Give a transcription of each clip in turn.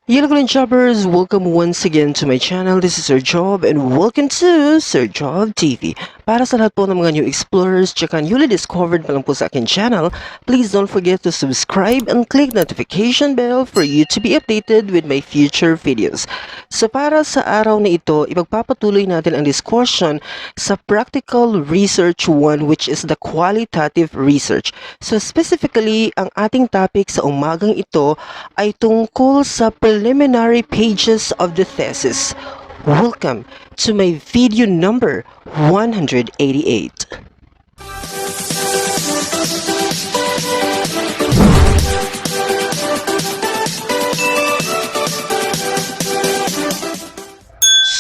Hello good jobbers, welcome once again to my channel. This is Sir Job and welcome to Sir Job TV. Para sa lahat po ng mga new explorers tsaka newly discovered pa lang po sa akin channel, please don't forget to subscribe and click notification bell for you to be updated with my future videos. So para sa araw na ito, ipagpapatuloy natin ang discussion sa Practical Research 1 which is the Qualitative Research. So specifically, ang ating topic sa umagang ito ay tungkol sa preliminary pages of the thesis. Welcome to my video number 188.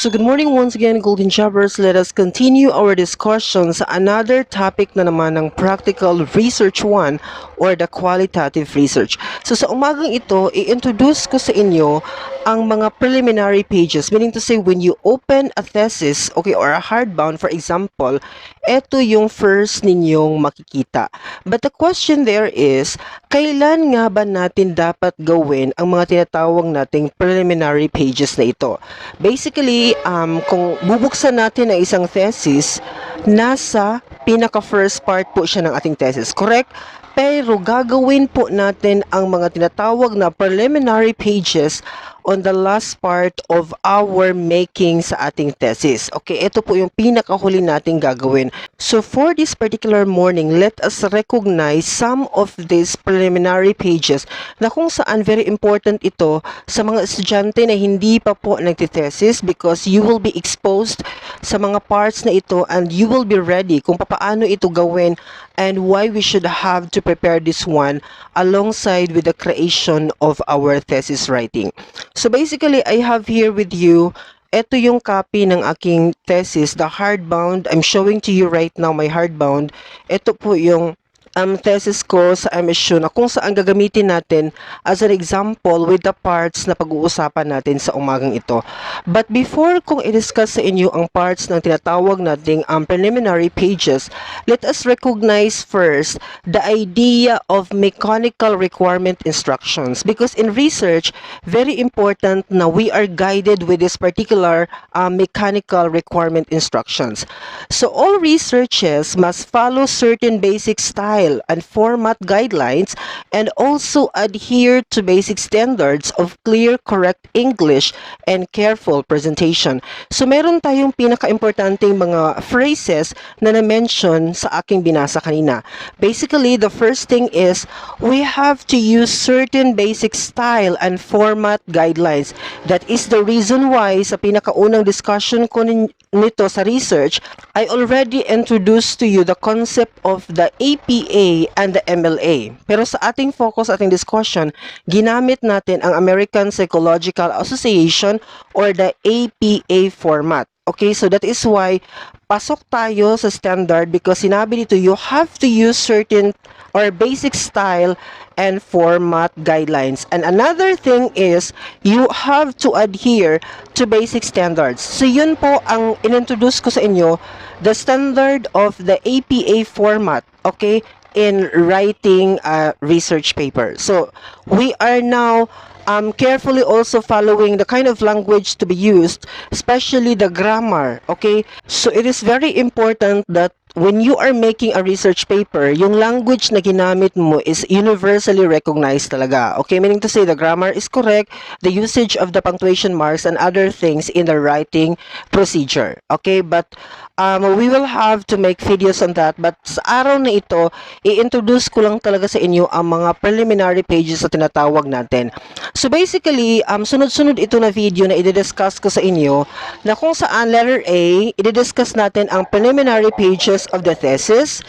So good morning once again, Golden Jobbers. Let us continue our discussion sa another topic na naman ng Practical Research 1 or the Qualitative Research. So sa umagang ito, i-introduce ko sa inyo ang mga preliminary pages, meaning to say when you open a thesis, okay, or a hardbound, for example, ito yung first ninyong makikita. But the question there is, kailan nga ba natin dapat gawin ang mga tinatawag nating preliminary pages na ito? Basically, kung bubuksan natin ang isang thesis, nasa pinaka-first part po siya ng ating thesis, correct? Pero gagawin po natin ang mga tinatawag na preliminary pages on the last part of our making sa ating thesis. Okay, ito po yung pinakahuli nating gagawin. So for this particular morning, let us recognize some of these preliminary pages na kung saan very important ito sa mga estudyante na hindi pa po nagtithesis because you will be exposed sa mga parts na ito and you will be ready kung paano ito gawin and why we should have to prepare this one alongside with the creation of our thesis writing. So basically, I have here with you, ito yung copy ng aking thesis, the hardbound. I'm showing to you right now my hardbound. Ito po yung thesis ko sa MSU na kung saan gagamitin natin as an example with the parts na pag-uusapan natin sa umagang ito. But before kong i-discuss sa inyo ang parts ng tinatawag nating preliminary pages, let us recognize first the idea of mechanical requirement instructions, because in research, very important na we are guided with this particular mechanical requirement instructions. So all researches must follow certain basic style and format guidelines and also adhere to basic standards of clear, correct English and careful presentation. So meron tayong pinaka-importanteng mga phrases na na-mention sa aking binasa kanina. Basically, the first thing is we have to use certain basic style and format guidelines. That is the reason why sa pinakaunang discussion ko nito sa research, I already introduced to you the concept of the APA and the MLA. Pero sa ating focus, ating discussion, ginamit natin ang American Psychological Association or the APA format. Okay, so that is why pasok tayo sa standard because sinabi dito you have to use certain or basic style and format guidelines. And another thing is you have to adhere to basic standards. So yun po ang inintroduce ko sa inyo, the standard of the APA format, okay, in writing a research paper. So we are now carefully also following the kind of language to be used, especially the grammar, okay? So it is very important that when you are making a research paper, yung language na ginamit mo is universally recognized talaga. Okay, meaning to say the grammar is correct, the usage of the punctuation marks and other things in the writing procedure. Okay, but we will have to make videos on that. But sa araw na ito, i-introduce ko lang talaga sa inyo ang mga preliminary pages na tinatawag natin. So basically, sunod-sunod ito na video na i-discuss ko sa inyo na kung saan letter A, i-discuss natin ang preliminary pages of the thesis.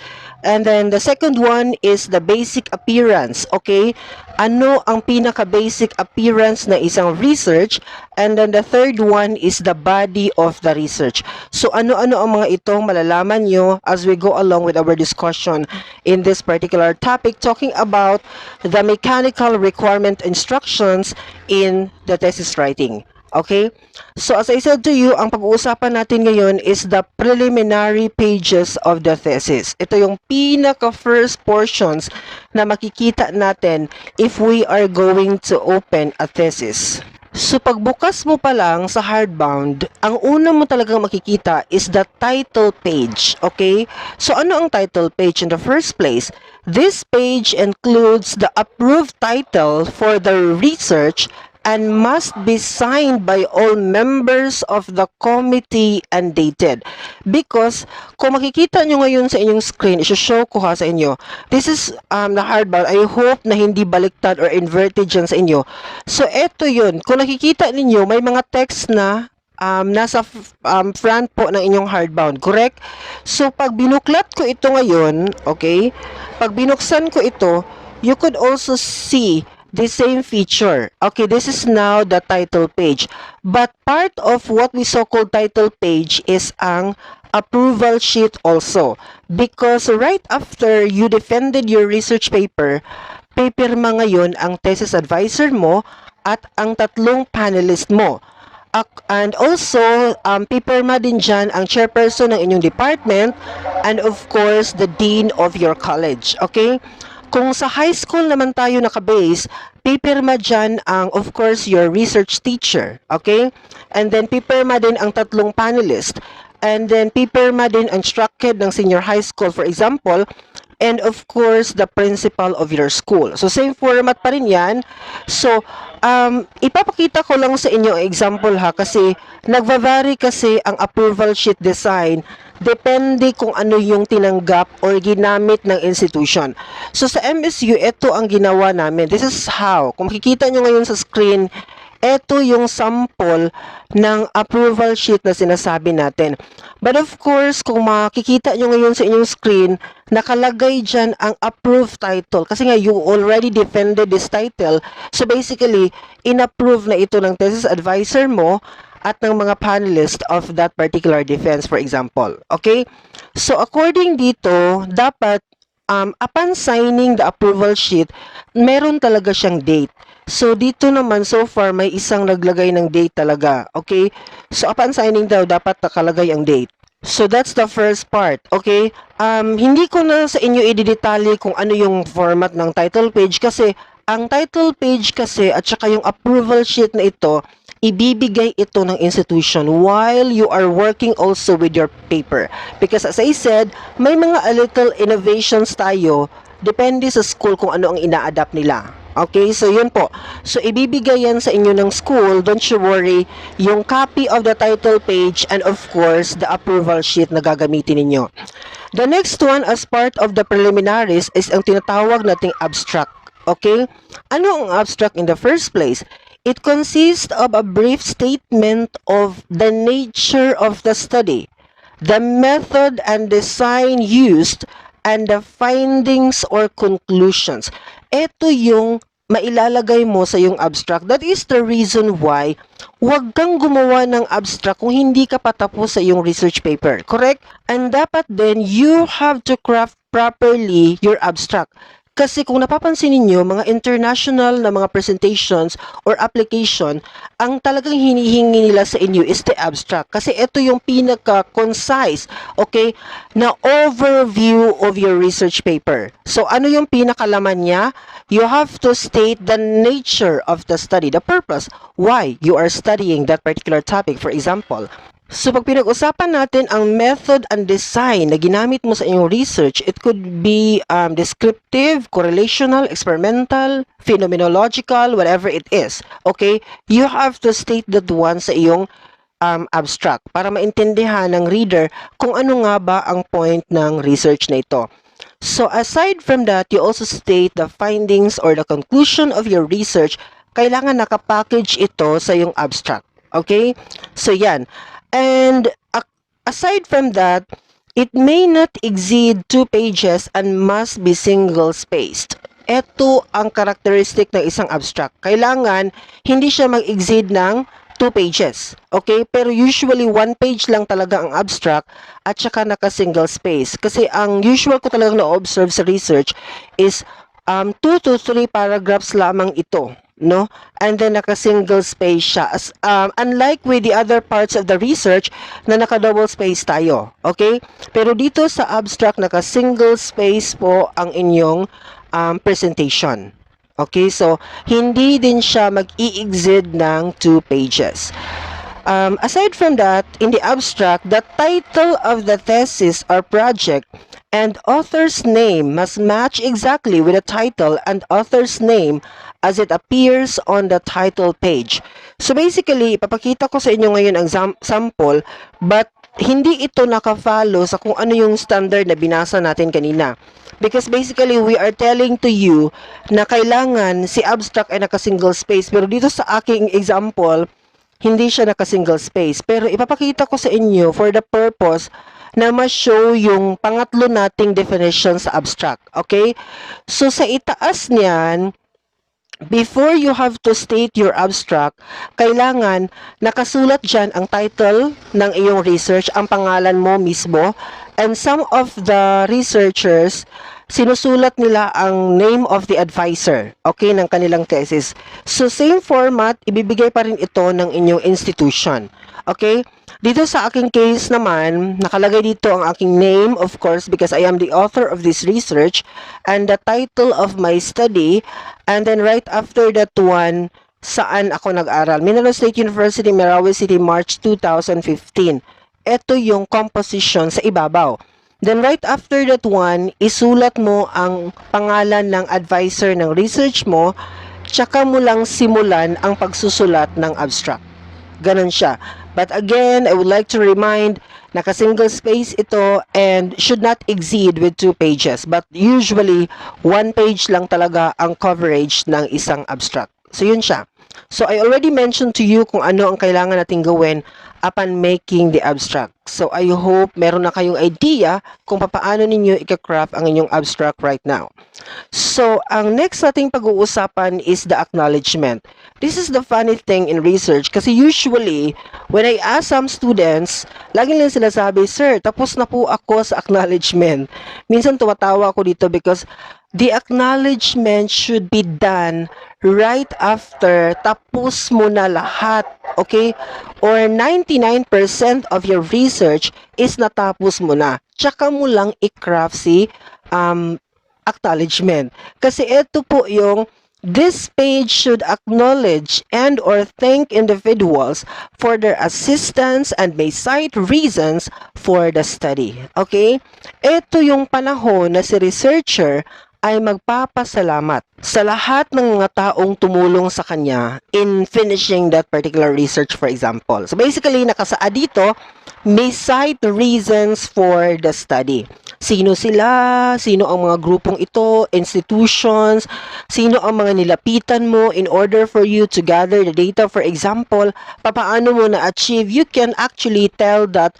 And then the second one is the basic appearance, okay? Ano ang pinaka-basic appearance na isang research? And then the third one is the body of the research. So ano-ano ang mga itong malalaman nyo as we go along with our discussion in this particular topic, talking about the mechanical requirement instructions in the thesis writing. Okay? So as I said to you, ang pag-uusapan natin ngayon is the preliminary pages of the thesis. Ito yung pinaka-first portions na makikita natin if we are going to open a thesis. So pagbukas mo pa lang sa hardbound, ang una mo talagang makikita is the title page, okay? So ano ang title page in the first place? This page includes the approved title for the research and must be signed by all members of the committee and dated. Because kung makikita nyo ngayon sa inyong screen, isi-show ko ha sa inyo. This is the hardbound. I hope na hindi baliktad or inverted dyan sa inyo. So eto yun. Kung nakikita ninyo, may mga text na nasa front po ng inyong hardbound. Correct? So pag binuklat ko ito ngayon, okay? Pag binuksan ko ito, you could also see the same feature. Okay, this is now the title page. But part of what we so-called title page is ang approval sheet also. Because right after you defended your research paper, pipirma ngayon ang thesis advisor mo at ang tatlong panelist mo. And also, pipirma din dyan ang chairperson ng inyong department and of course, the dean of your college. Okay? Kung sa high school naman tayo nakabase, pipirma dyan ang, of course, your research teacher. Okay? And then, pipirma din ang tatlong panelist. And then, pipirma din ang instructed ng senior high school, for example, and of course, the principal of your school. So, same format pa rin yan. So, ipapakita ko lang sa inyo ang example ha, kasi nagva-vary kasi ang approval sheet design depende kung ano yung tinanggap or ginamit ng institution. So, sa MSU, ito ang ginawa namin. This is how. Kung makikita nyo ngayon sa screen, ito yung sample ng approval sheet na sinasabi natin. But of course, kung makikita nyo ngayon sa inyong screen, nakalagay dyan ang approved title. Kasi nga, you already defended this title. So basically, in-approve na ito ng thesis advisor mo at ng mga panelists of that particular defense, for example. Okay? So according dito, dapat upon signing the approval sheet, meron talaga siyang date. So, dito naman, so far, may isang naglagay ng date talaga. Okay? So, upon signing daw, dapat nakalagay ang date. So, that's the first part. Okay? Hindi ko na sa inyo i-detalye kung ano yung format ng title page kasi ang title page kasi at saka yung approval sheet na ito, ibibigay ito ng institution while you are working also with your paper. Because as I said, may mga little innovations tayo depende sa school kung ano ang ina-adapt nila. Okay, so yun po. So, ibibigay yan sa inyo ng school. Don't you worry. Yung copy of the title page and of course, the approval sheet na gagamitin ninyo. The next one as part of the preliminaries is ang tinatawag nating abstract. Okay? Ano ang abstract in the first place? It consists of a brief statement of the nature of the study, the method and design used, and the findings or conclusions. Ito yung mailalagay mo sa yung abstract. That is the reason why huwag kang gumawa ng abstract kung hindi ka patapos sa yung research paper. Correct? And dapat then, you have to craft properly your abstract. Kasi kung napapansin ninyo, mga international na mga presentations or application, ang talagang hinihingi nila sa inyo is the abstract. Kasi ito yung pinaka-concise, okay, na overview of your research paper. So, ano yung pinakalaman niya? You have to state the nature of the study, the purpose, why you are studying that particular topic, for example. So, pag pinag-usapan natin ang method and design na ginamit mo sa iyong research, it could be descriptive, correlational, experimental, phenomenological, whatever it is. Okay? You have to state that one sa iyong abstract para maintindihan ng reader kung ano nga ba ang point ng research na ito. So, aside from that, you also state the findings or the conclusion of your research. Kailangan nakapackage ito sa iyong abstract. Okay? So, yan. And aside from that, it may not exceed 2 pages and must be single-spaced. Ito ang characteristic ng isang abstract. Kailangan hindi siya mag-exceed ng 2 pages. Okay? Pero usually 1 page lang talaga ang abstract at saka naka-single space. Kasi ang usual ko talagang na-observe sa research is 2 to 3 paragraphs lamang ito. No? And then naka-single space siya. Unlike with the other parts of the research na naka-double space tayo. Okay? Pero dito sa abstract, naka-single space po ang inyong presentation. Okay, so hindi din siya mag-i-exceed ng 2 pages. Aside from that, in the abstract, the title of the thesis or project and author's name must match exactly with the title and author's name as it appears on the title page. So basically, ipapakita ko sa inyo ngayon ang sample, but hindi ito naka-follow sa kung ano yung standard na binasa natin kanina. Because basically, we are telling to you na kailangan si abstract ay naka-single space. Pero dito sa aking example, hindi siya naka-single space. Pero ipapakita ko sa inyo for the purpose na ma-show yung pangatlo nating definition sa abstract. Okay? So, sa itaas niyan, before you have to state your abstract, kailangan nakasulat dyan ang title ng iyong research, ang pangalan mo mismo, and some of the researchers, sinusulat nila ang name of the advisor, okay, ng kanilang thesis. So, same format, ibibigay pa rin ito ng inyong institution. Okay? Dito sa aking case naman, nakalagay dito ang aking name, of course, because I am the author of this research, and the title of my study, and then right after that one, saan ako nag-aral. Mineral State University, Marawi City, March 2015. Ito yung composition sa ibabaw. Then right after that one, isulat mo ang pangalan ng advisor ng research mo, tsaka mo lang simulan ang pagsusulat ng abstract. Ganon siya. But again, I would like to remind, naka-single space ito and should not exceed with 2 pages. But usually, 1 page lang talaga ang coverage ng isang abstract. So, yun siya. So, I already mentioned to you kung ano ang kailangan nating gawin upon making the abstract. So, I hope meron na kayong idea kung paano ninyo i-craft ang inyong abstract right now. So, ang next nating pag-uusapan is the acknowledgement. This is the funny thing in research kasi usually, when I ask some students, lagi lang sila sabi, "Sir, tapos na po ako sa acknowledgement." Minsan tumatawa ako dito because the acknowledgement should be done right after tapos mo na lahat, okay? Or 99% of your research is natapos mo na. Tsaka mo lang i-craft si acknowledgement. Kasi ito po yung this page should acknowledge and or thank individuals for their assistance and may cite reasons for the study. Okay? Ito yung panahon na si researcher ay magpapasalamat sa lahat ng mga taong tumulong sa kanya in finishing that particular research, for example. So basically, nakasaad dito, may cite reasons for the study. Sino sila? Sino ang mga grupong ito? Institutions? Sino ang mga nilapitan mo in order for you to gather the data? For example, papaano mo na-achieve? You can actually tell that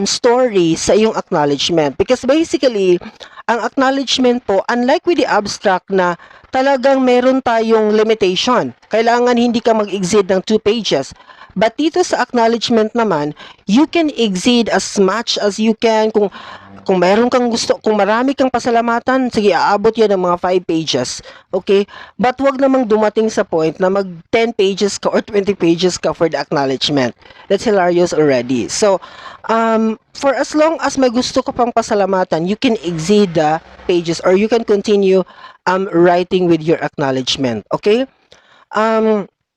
story sa iyong acknowledgement. Because basically, ang acknowledgement po, unlike with the abstract na talagang meron tayong limitation. Kailangan hindi ka mag-exceed ng 2 pages. But dito sa acknowledgement naman, you can exceed as much as you can. Kung meron kang gusto, kung marami kang pasalamatan, sige, aabot yan ng mga 5 pages. Okay? But wag namang dumating sa point na mag 10 pages ka or 20 pages ka for the acknowledgement. That's hilarious already. So, for as long as may gusto ka pang pasalamatan, you can exceed the pages or you can continue writing with your acknowledgement. Okay?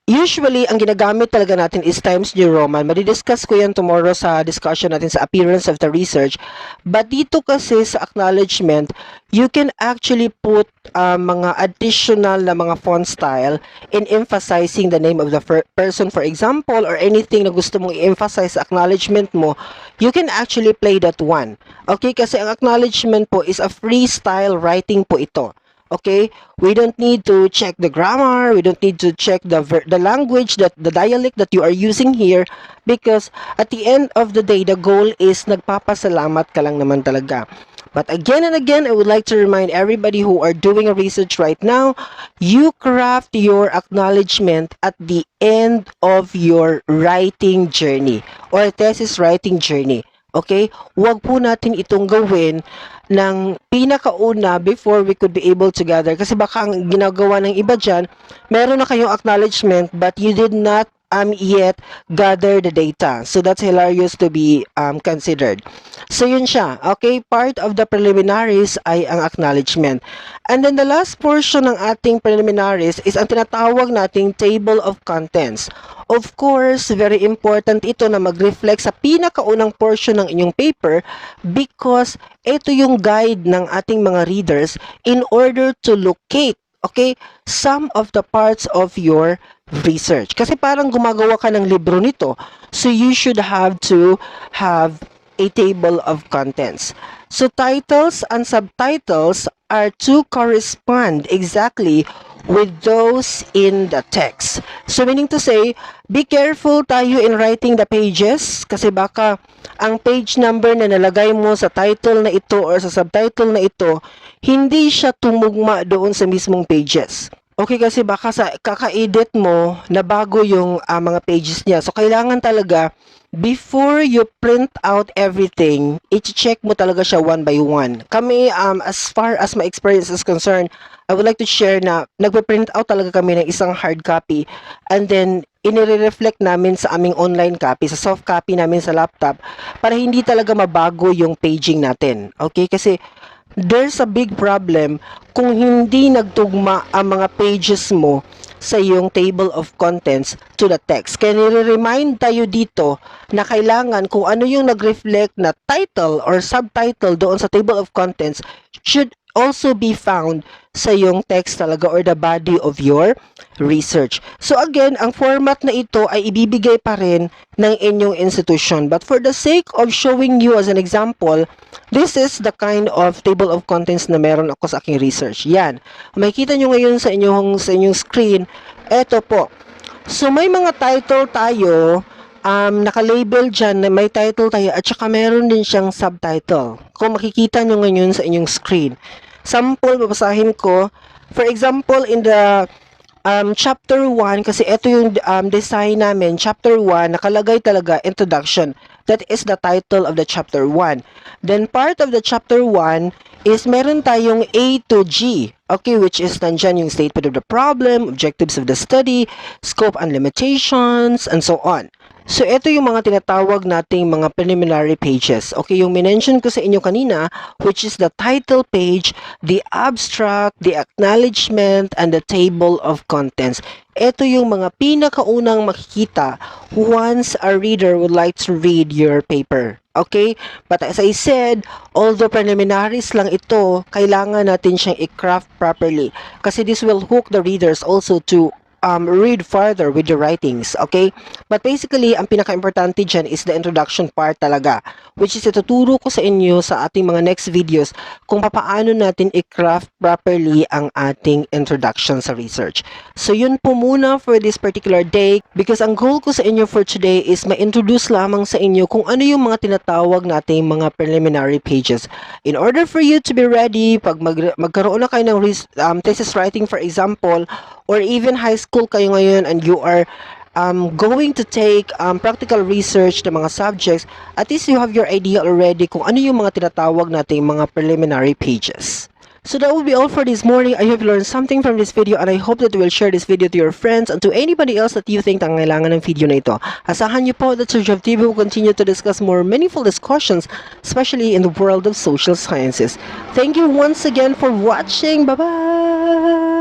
Usually, ang ginagamit talaga natin is Times New Roman. Madidiscuss ko yan tomorrow sa discussion natin sa appearance of the research. But dito kasi sa acknowledgement, you can actually put mga additional na mga font style in emphasizing the name of the person, for example, or anything na gusto mong i-emphasize sa acknowledgement mo, you can actually play that one. Okay? Kasi ang acknowledgement po is a freestyle writing po ito. Okay, we don't need to check the grammar, we don't need to check the language, the dialect that you are using here, because at the end of the day, the goal is nagpapasalamat ka lang naman talaga. But again and again, I would like to remind everybody who are doing a research right now, you craft your acknowledgement at the end of your writing journey or thesis writing journey. Okay? Huwag po natin itong gawin ng pinakauna before we could be able to gather. Kasi baka ang ginagawa ng iba dyan, meron na kayong acknowledgement but you did not yet gather the data. So that's hilarious to be considered. So yun siya. Okay, part of the preliminaries ay ang acknowledgement. And then the last portion ng ating preliminaries is ang tinatawag nating table of contents. Of course, very important ito na mag-reflect sa pinakaunang portion ng inyong paper because ito yung guide ng ating mga readers in order to locate, okay, some of the parts of your research. Kasi parang gumagawa ka ng libro nito. So you should have to have a table of contents. So titles and subtitles are to correspond exactly with those in the text. So meaning to say, be careful tayo in writing the pages kasi baka ang page number na nalagay mo sa title na ito or sa subtitle na ito, hindi siya tumugma doon sa mismong pages. Okay, kasi baka sa kaka-edit mo, nabago yung mga pages niya. So, kailangan talaga, before you print out everything, i-check mo talaga siya one by one. Kami, as far as my experience is concerned, I would like to share na nagpe-print out talaga kami ng isang hard copy and then inire-reflect namin sa aming online copy, sa soft copy namin sa laptop para hindi talaga mabago yung paging natin. Okay, kasi there's a big problem kung hindi nagtugma ang mga pages mo sa iyong table of contents to the text. Kaya nire-remind tayo dito na kailangan kung ano yung nag-reflect na title or subtitle doon sa table of contents should also be found sa yung text talaga or the body of your research. So again, ang format na ito ay ibibigay pa rin ng inyong institution. But for the sake of showing you as an example, this is the kind of table of contents na meron ako sa aking research. Yan. Makikita nyo ngayon sa inyong screen. Eto po. So may mga title tayo, naka-label dyan na may title tayo at saka meron din siyang subtitle. Kung makikita nyo ngayon sa inyong screen. Sample, babasahin ko. For example, in the chapter 1, kasi ito yung design namin, chapter 1, nakalagay talaga, introduction. That is the title of the chapter 1. Then part of the chapter 1 is meron tayong A to G. Okay, which is nandyan yung statement of the problem, objectives of the study, scope and limitations, and so on. So, ito yung mga tinatawag nating mga preliminary pages. Okay, yung minention ko sa inyo kanina, which is the title page, the abstract, the acknowledgement, and the table of contents. Ito yung mga pinakaunang makikita once a reader would like to read your paper. Okay? But as I said, although preliminaries lang ito, kailangan natin siyang i-craft properly. Kasi this will hook the readers also to read further with the writings, okay? But basically, ang pinaka-importante dyan is the introduction part talaga, which is ituturo ko sa inyo sa ating mga next videos kung paano natin i-craft properly ang ating introduction sa research. So, yun po muna for this particular day because ang goal ko sa inyo for today is ma-introduce lamang sa inyo kung ano yung mga tinatawag nating mga preliminary pages. In order for you to be ready, pag magkaroon na kayo ng thesis writing, for example, or even high school kayo ngayon and you are going to take practical research ng mga subjects, at least you have your idea already kung ano yung mga tinatawag nating mga preliminary pages. So that will be all for this morning. I hope you learned something from this video and I hope that you will share this video to your friends and to anybody else that you think kailangan ng video na ito. Asahan niyo po that Sir Jeff TV will continue to discuss more meaningful discussions, especially in the world of social sciences. Thank you once again for watching. Bye-bye!